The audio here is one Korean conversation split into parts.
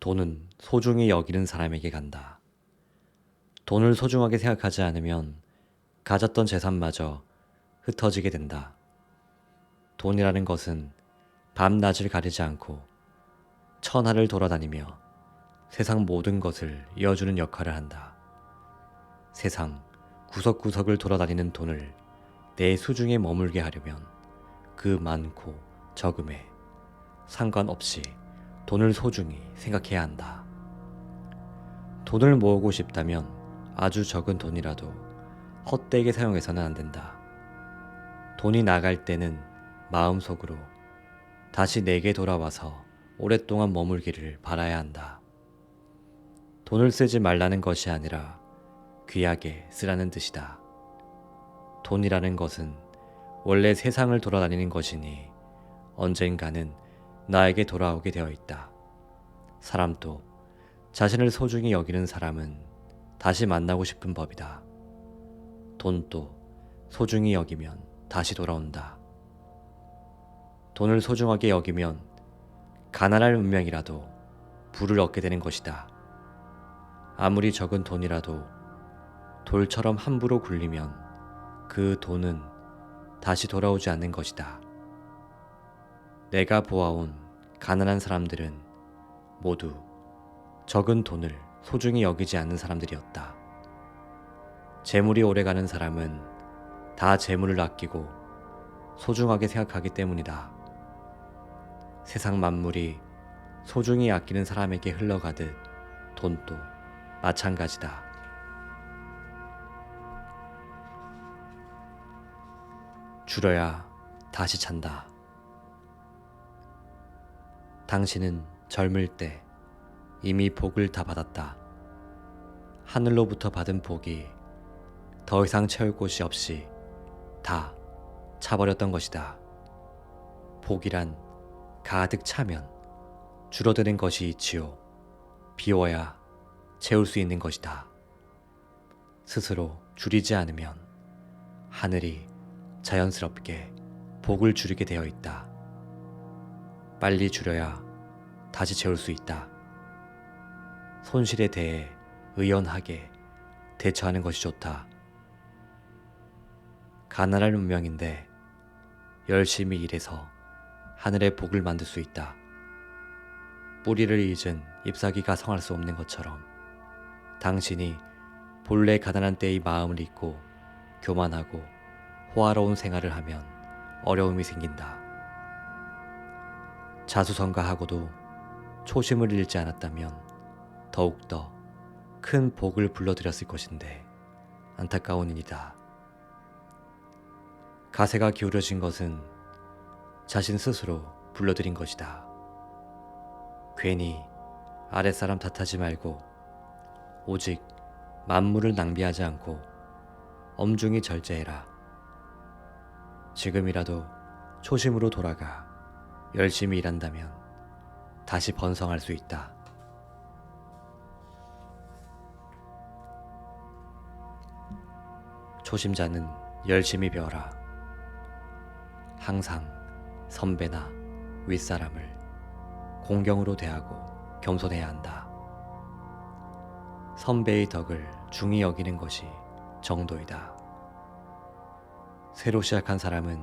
돈은 소중히 여기는 사람에게 간다. 돈을 소중하게 생각하지 않으면 가졌던 재산마저 흩어지게 된다. 돈이라는 것은 밤낮을 가리지 않고 천하를 돌아다니며 세상 모든 것을 이어주는 역할을 한다. 세상 구석구석을 돌아다니는 돈을 내 수중에 머물게 하려면 그 많고 적음에 상관없이 돈을 소중히 생각해야 한다. 돈을 모으고 싶다면 아주 적은 돈이라도 헛되게 사용해서는 안 된다. 돈이 나갈 때는 마음속으로 다시 내게 돌아와서 오랫동안 머물기를 바라야 한다. 돈을 쓰지 말라는 것이 아니라 귀하게 쓰라는 뜻이다. 돈이라는 것은 원래 세상을 돌아다니는 것이니 언젠가는 나에게 돌아오게 되어 있다. 사람도 자신을 소중히 여기는 사람은 다시 만나고 싶은 법이다. 돈도 소중히 여기면 다시 돌아온다. 돈을 소중하게 여기면 가난할 운명이라도 부를 얻게 되는 것이다. 아무리 적은 돈이라도 돌처럼 함부로 굴리면 그 돈은 다시 돌아오지 않는 것이다. 내가 보아온 가난한 사람들은 모두 적은 돈을 소중히 여기지 않는 사람들이었다. 재물이 오래가는 사람은 다 재물을 아끼고 소중하게 생각하기 때문이다. 세상 만물이 소중히 아끼는 사람에게 흘러가듯 돈도 마찬가지다. 줄여야 다시 찬다. 당신은 젊을 때 이미 복을 다 받았다. 하늘로부터 받은 복이 더 이상 채울 곳이 없이 다 차버렸던 것이다. 복이란 가득 차면 줄어드는 것이 있지요. 비워야 채울 수 있는 것이다. 스스로 줄이지 않으면 하늘이 자연스럽게 복을 줄이게 되어 있다. 빨리 줄여야 다시 채울 수 있다. 손실에 대해 의연하게 대처하는 것이 좋다. 가난할 운명인데 열심히 일해서 하늘의 복을 만들 수 있다. 뿌리를 잊은 잎사귀가 성할 수 없는 것처럼 당신이 본래 가난한 때의 마음을 잊고 교만하고 호화로운 생활을 하면 어려움이 생긴다. 자수성가하고도 초심을 잃지 않았다면 더욱더 큰 복을 불러들였을 것인데 안타까운 일이다. 가세가 기울어진 것은 자신 스스로 불러들인 것이다. 괜히 아랫사람 탓하지 말고 오직 만물을 낭비하지 않고 엄중히 절제해라. 지금이라도 초심으로 돌아가 열심히 일한다면 다시 번성할 수 있다. 초심자는 열심히 배워라. 항상 선배나 윗사람을 공경으로 대하고 겸손해야 한다. 선배의 덕을 중히 여기는 것이 정도이다. 새로 시작한 사람은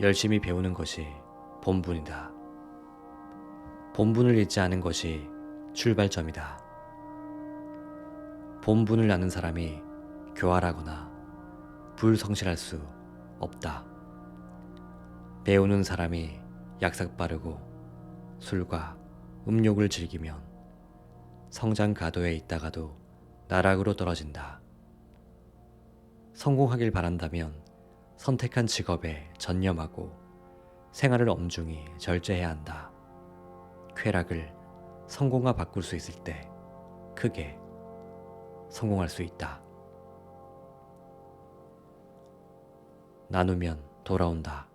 열심히 배우는 것이 본분이다. 본분을 잊지 않은 것이 출발점이다. 본분을 아는 사람이 교활하거나 불성실할 수 없다. 배우는 사람이 약삭 빠르고 술과 음욕을 즐기면 성장 가도에 있다가도 나락으로 떨어진다. 성공하길 바란다면 선택한 직업에 전념하고 생활을 엄중히 절제해야 한다. 쾌락을 성공과 바꿀 수 있을 때 크게 성공할 수 있다. 나누면 돌아온다.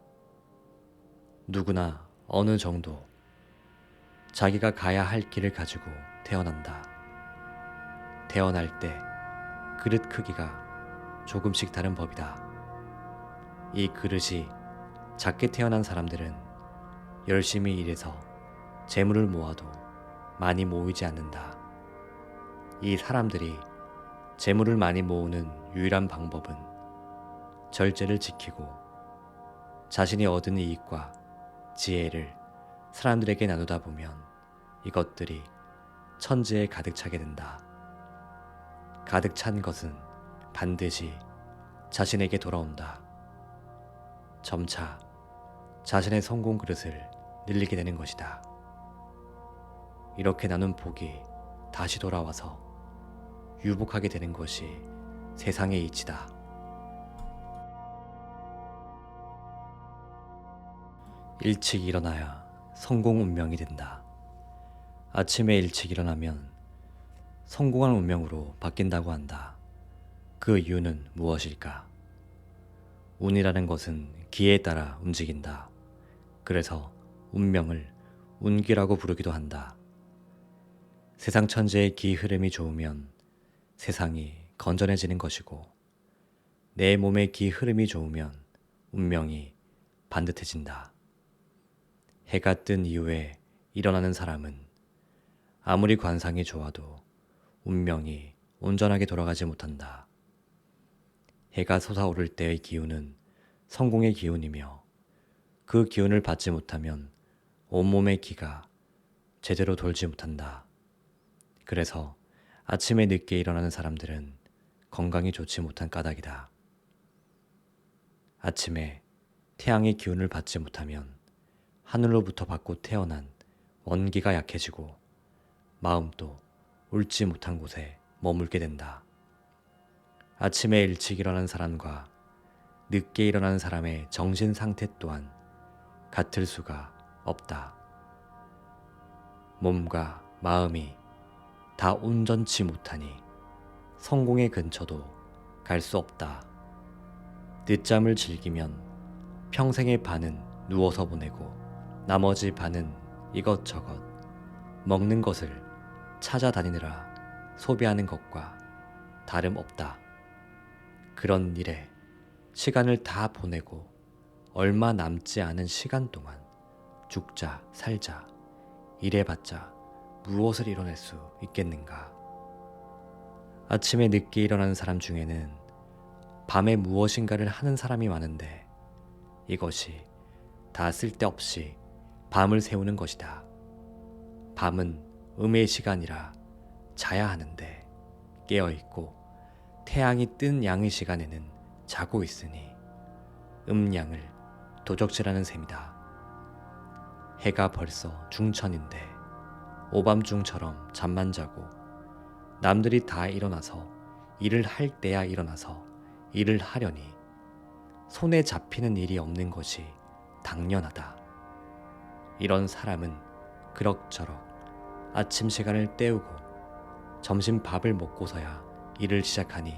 누구나 어느 정도 자기가 가야 할 길을 가지고 태어난다. 태어날 때 그릇 크기가 조금씩 다른 법이다. 이 그릇이 작게 태어난 사람들은 열심히 일해서 재물을 모아도 많이 모이지 않는다. 이 사람들이 재물을 많이 모으는 유일한 방법은 절제를 지키고 자신이 얻은 이익과 지혜를 사람들에게 나누다 보면 이것들이 천지에 가득 차게 된다. 가득 찬 것은 반드시 자신에게 돌아온다. 점차 자신의 성공 그릇을 늘리게 되는 것이다. 이렇게 나눈 복이 다시 돌아와서 유복하게 되는 것이 세상의 이치다. 일찍 일어나야 성공 운명이 된다. 아침에 일찍 일어나면 성공한 운명으로 바뀐다고 한다. 그 이유는 무엇일까? 운이라는 것은 기에 따라 움직인다. 그래서 운명을 운기라고 부르기도 한다. 세상 천지의 기 흐름이 좋으면 세상이 건전해지는 것이고 내 몸의 기 흐름이 좋으면 운명이 반듯해진다. 해가 뜬 이후에 일어나는 사람은 아무리 관상이 좋아도 운명이 온전하게 돌아가지 못한다. 해가 솟아오를 때의 기운은 성공의 기운이며 그 기운을 받지 못하면 온몸의 기가 제대로 돌지 못한다. 그래서 아침에 늦게 일어나는 사람들은 건강이 좋지 못한 까닭이다. 아침에 태양의 기운을 받지 못하면 하늘로부터 받고 태어난 원기가 약해지고 마음도 옳지 못한 곳에 머물게 된다. 아침에 일찍 일어나는 사람과 늦게 일어나는 사람의 정신 상태 또한 같을 수가 없다. 몸과 마음이 다 온전치 못하니 성공의 근처도 갈 수 없다. 늦잠을 즐기면 평생의 반은 누워서 보내고 나머지 반은 이것저것 먹는 것을 찾아다니느라 소비하는 것과 다름없다. 그런 일에 시간을 다 보내고 얼마 남지 않은 시간 동안 죽자 살자 이래봤자 무엇을 이뤄낼 수 있겠는가. 아침에 늦게 일어나는 사람 중에는 밤에 무엇인가를 하는 사람이 많은데 이것이 다 쓸데없이 밤을 새우는 것이다. 밤은 음의 시간이라 자야 하는데 깨어있고 태양이 뜬 양의 시간에는 자고 있으니 음양을 도적질하는 셈이다. 해가 벌써 중천인데 오밤중처럼 잠만 자고 남들이 다 일어나서 일을 할 때야 일어나서 일을 하려니 손에 잡히는 일이 없는 것이 당연하다. 이런 사람은 그럭저럭 아침 시간을 때우고 점심 밥을 먹고서야 일을 시작하니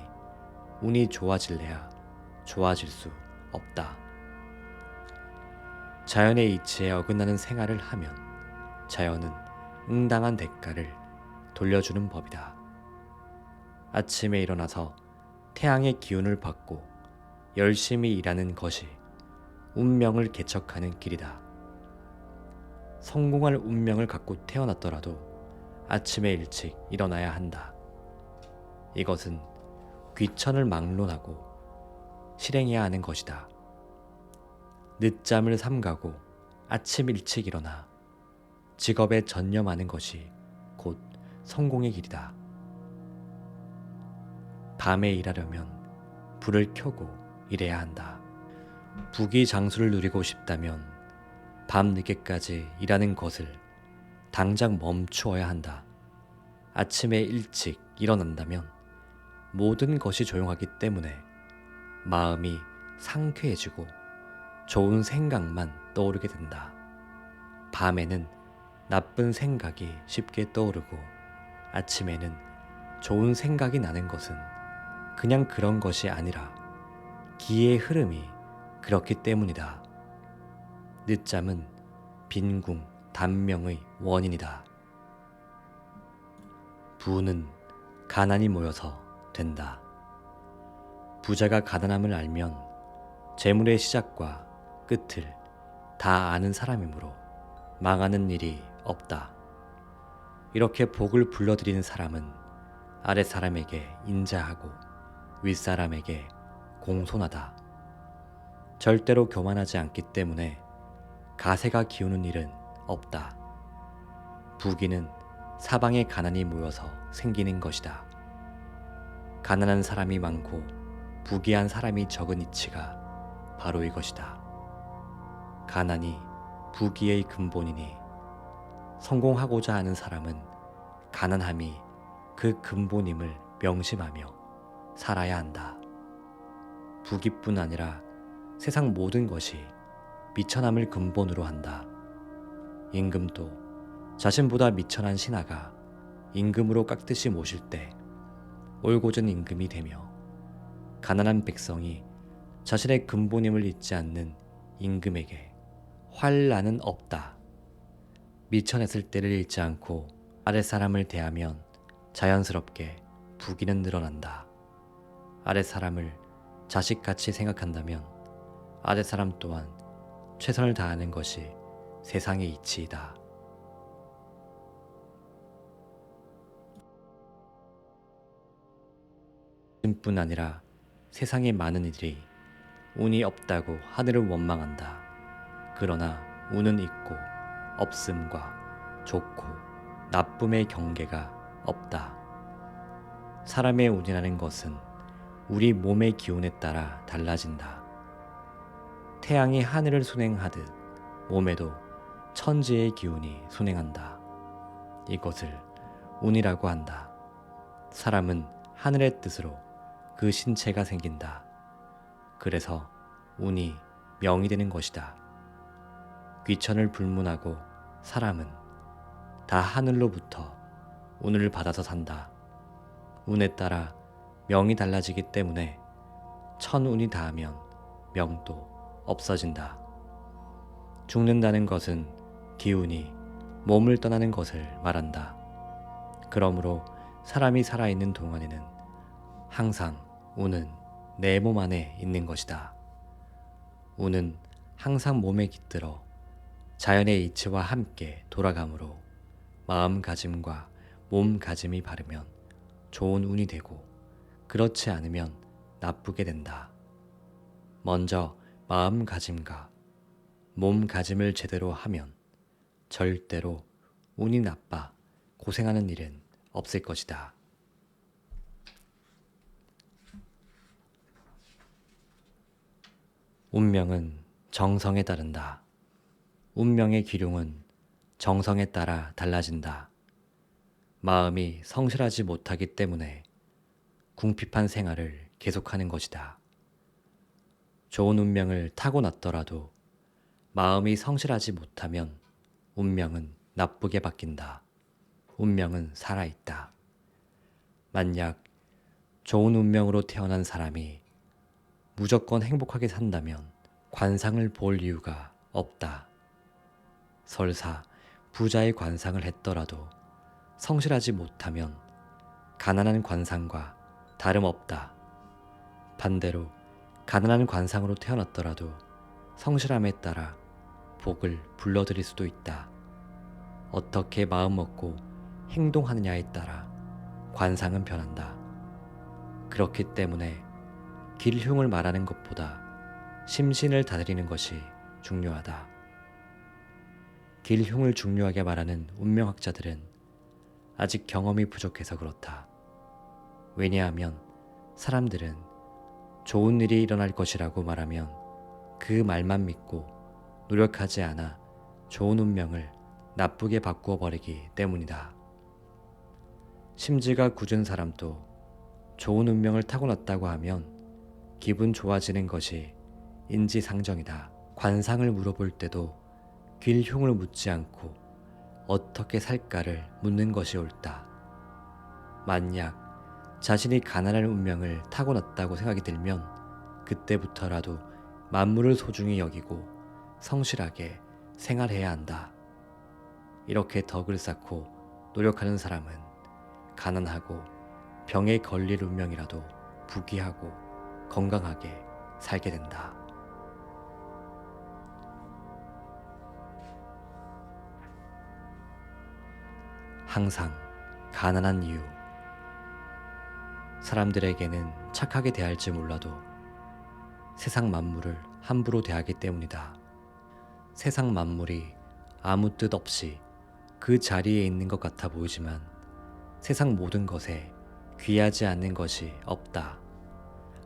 운이 좋아질래야 좋아질 수 없다. 자연의 이치에 어긋나는 생활을 하면 자연은 응당한 대가를 돌려주는 법이다. 아침에 일어나서 태양의 기운을 받고 열심히 일하는 것이 운명을 개척하는 길이다. 성공할 운명을 갖고 태어났더라도 아침에 일찍 일어나야 한다. 이것은 귀천을 막론하고 실행해야 하는 것이다. 늦잠을 삼가고 아침 일찍 일어나 직업에 전념하는 것이 곧 성공의 길이다. 밤에 일하려면 불을 켜고 일해야 한다. 부귀장수를 누리고 싶다면 밤늦게까지 일하는 것을 당장 멈추어야 한다. 아침에 일찍 일어난다면 모든 것이 조용하기 때문에 마음이 상쾌해지고 좋은 생각만 떠오르게 된다. 밤에는 나쁜 생각이 쉽게 떠오르고 아침에는 좋은 생각이 나는 것은 그냥 그런 것이 아니라 기의 흐름이 그렇기 때문이다. 늦잠은 빈궁, 단명의 원인이다. 부는 가난이 모여서 된다. 부자가 가난함을 알면 재물의 시작과 끝을 다 아는 사람이므로 망하는 일이 없다. 이렇게 복을 불러들이는 사람은 아랫 사람에게 인자하고 윗사람에게 공손하다. 절대로 교만하지 않기 때문에 가세가 기우는 일은 없다. 부귀는 사방에 가난이 모여서 생기는 것이다. 가난한 사람이 많고 부귀한 사람이 적은 이치가 바로 이것이다. 가난이 부귀의 근본이니 성공하고자 하는 사람은 가난함이 그 근본임을 명심하며 살아야 한다. 부귀뿐 아니라 세상 모든 것이 미천함을 근본으로 한다. 임금도 자신보다 미천한 신하가 임금으로 깍듯이 모실 때 올곧은 임금이 되며, 가난한 백성이 자신의 근본임을 잊지 않는 임금에게 환난은 없다. 미천했을 때를 잊지 않고 아랫사람을 대하면 자연스럽게 부귀는 늘어난다. 아랫사람을 자식같이 생각한다면 아랫사람 또한 최선을 다하는 것이 세상의 이치이다. 뿐 아니라 세상의 많은 이들이 운이 없다고 하늘을 원망한다. 그러나 운은 있고 없음과 좋고 나쁨의 경계가 없다. 사람의 운이라는 것은 우리 몸의 기운에 따라 달라진다. 태양이 하늘을 순행하듯 몸에도 천지의 기운이 순행한다. 이것을 운이라고 한다. 사람은 하늘의 뜻으로 그 신체가 생긴다. 그래서 운이 명이 되는 것이다. 귀천을 불문하고 사람은 다 하늘로부터 운을 받아서 산다. 운에 따라 명이 달라지기 때문에 천운이 닿으면 명도 없어진다. 죽는다는 것은 기운이 몸을 떠나는 것을 말한다. 그러므로 사람이 살아있는 동안에는 항상 운은 내 몸 안에 있는 것이다. 운은 항상 몸에 깃들어 자연의 이치와 함께 돌아가므로 마음가짐과 몸가짐이 바르면 좋은 운이 되고, 그렇지 않으면 나쁘게 된다. 먼저 마음가짐과 몸가짐을 제대로 하면 절대로 운이 나빠 고생하는 일은 없을 것이다. 운명은 정성에 따른다. 운명의 기륭은 정성에 따라 달라진다. 마음이 성실하지 못하기 때문에 궁핍한 생활을 계속하는 것이다. 좋은 운명을 타고났더라도 마음이 성실하지 못하면 운명은 나쁘게 바뀐다. 운명은 살아있다. 만약 좋은 운명으로 태어난 사람이 무조건 행복하게 산다면 관상을 볼 이유가 없다. 설사 부자의 관상을 했더라도 성실하지 못하면 가난한 관상과 다름없다. 반대로 가난한 관상으로 태어났더라도 성실함에 따라 복을 불러들일 수도 있다. 어떻게 마음먹고 행동하느냐에 따라 관상은 변한다. 그렇기 때문에 길흉을 말하는 것보다 심신을 다스리는 것이 중요하다. 길흉을 중요하게 말하는 운명학자들은 아직 경험이 부족해서 그렇다. 왜냐하면 사람들은 좋은 일이 일어날 것이라고 말하면 그 말만 믿고 노력하지 않아 좋은 운명을 나쁘게 바꾸어 버리기 때문이다. 심지가 굳은 사람도 좋은 운명을 타고났다고 하면 기분 좋아지는 것이 인지상정이다. 관상을 물어볼 때도 길흉을 묻지 않고 어떻게 살까를 묻는 것이 옳다. 만약 자신이 가난한 운명을 타고났다고 생각이 들면 그때부터라도 만물을 소중히 여기고 성실하게 생활해야 한다. 이렇게 덕을 쌓고 노력하는 사람은 가난하고 병에 걸릴 운명이라도 부귀하고 건강하게 살게 된다. 항상 가난한 이유. 사람들에게는 착하게 대할지 몰라도 세상 만물을 함부로 대하기 때문이다. 세상 만물이 아무 뜻 없이 그 자리에 있는 것 같아 보이지만 세상 모든 것에 귀하지 않는 것이 없다.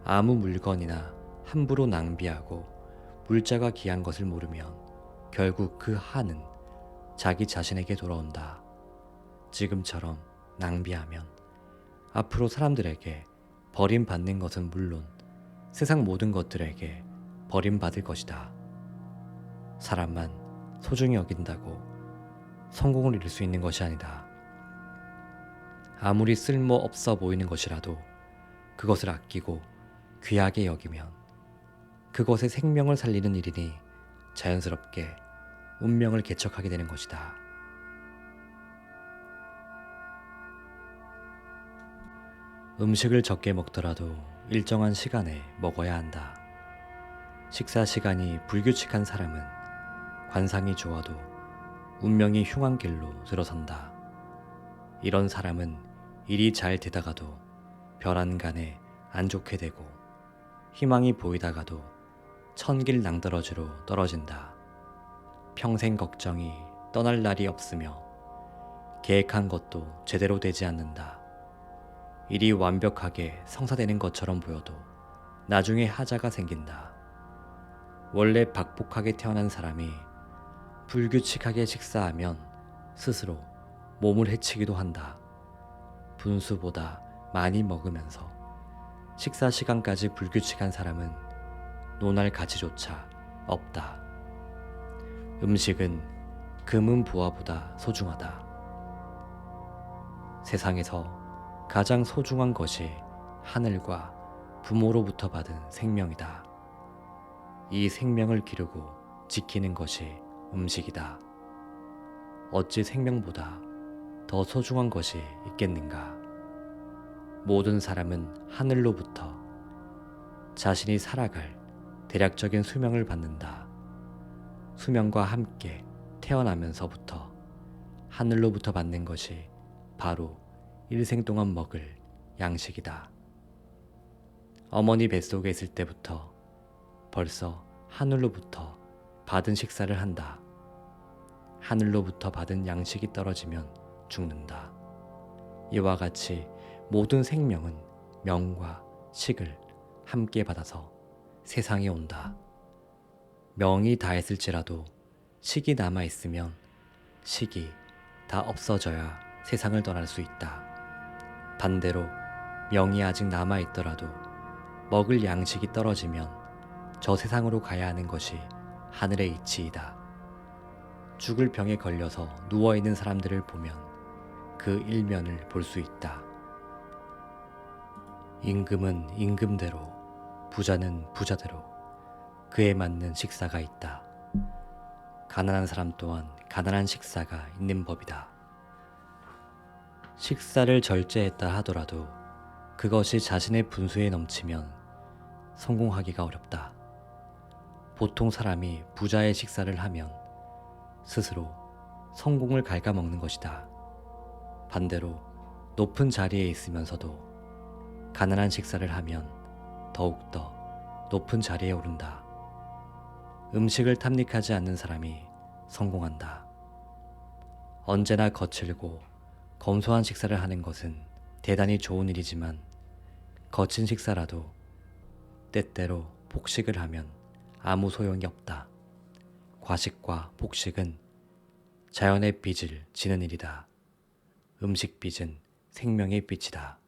아무 물건이나 함부로 낭비하고 물자가 귀한 것을 모르면 결국 그 한은 자기 자신에게 돌아온다. 지금처럼 낭비하면 앞으로 사람들에게 버림받는 것은 물론 세상 모든 것들에게 버림받을 것이다. 사람만 소중히 여긴다고 성공을 이룰 수 있는 것이 아니다. 아무리 쓸모 없어 보이는 것이라도 그것을 아끼고 귀하게 여기면 그것의 생명을 살리는 일이니 자연스럽게 운명을 개척하게 되는 것이다. 음식을 적게 먹더라도 일정한 시간에 먹어야 한다. 식사 시간이 불규칙한 사람은 관상이 좋아도 운명이 흉한 길로 들어선다. 이런 사람은 일이 잘 되다가도 별안간에 안 좋게 되고 희망이 보이다가도 천길 낭떠러지로 떨어진다. 평생 걱정이 떠날 날이 없으며 계획한 것도 제대로 되지 않는다. 일이 완벽하게 성사되는 것처럼 보여도 나중에 하자가 생긴다. 원래 박복하게 태어난 사람이 불규칙하게 식사하면 스스로 몸을 해치기도 한다. 분수보다 많이 먹으면서 식사 시간까지 불규칙한 사람은 논할 가치조차 없다. 음식은 금은 부하보다 소중하다. 세상에서 가장 소중한 것이 하늘과 부모로부터 받은 생명이다. 이 생명을 기르고 지키는 것이 음식이다. 어찌 생명보다 더 소중한 것이 있겠는가? 모든 사람은 하늘로부터 자신이 살아갈 대략적인 수명을 받는다. 수명과 함께 태어나면서부터 하늘로부터 받는 것이 바로 일생 동안 먹을 양식이다. 어머니 뱃속에 있을 때부터 벌써 하늘로부터 받은 식사를 한다. 하늘로부터 받은 양식이 떨어지면 죽는다. 이와 같이 모든 생명은 명과 식을 함께 받아서 세상에 온다. 명이 다했을지라도 식이 남아있으면 식이 다 없어져야 세상을 떠날 수 있다. 반대로 명이 아직 남아있더라도 먹을 양식이 떨어지면 저 세상으로 가야 하는 것이 하늘의 이치이다. 죽을 병에 걸려서 누워있는 사람들을 보면 그 일면을 볼 수 있다. 임금은 임금대로, 부자는 부자대로 그에 맞는 식사가 있다. 가난한 사람 또한 가난한 식사가 있는 법이다. 식사를 절제했다 하더라도 그것이 자신의 분수에 넘치면 성공하기가 어렵다. 보통 사람이 부자의 식사를 하면 스스로 성공을 갉아먹는 것이다. 반대로 높은 자리에 있으면서도 가난한 식사를 하면 더욱더 높은 자리에 오른다. 음식을 탐닉하지 않는 사람이 성공한다. 언제나 거칠고 검소한 식사를 하는 것은 대단히 좋은 일이지만 거친 식사라도 때때로 폭식을 하면 아무 소용이 없다. 과식과 폭식은 자연의 빚을 지는 일이다. 음식 빚은 생명의 빚이다.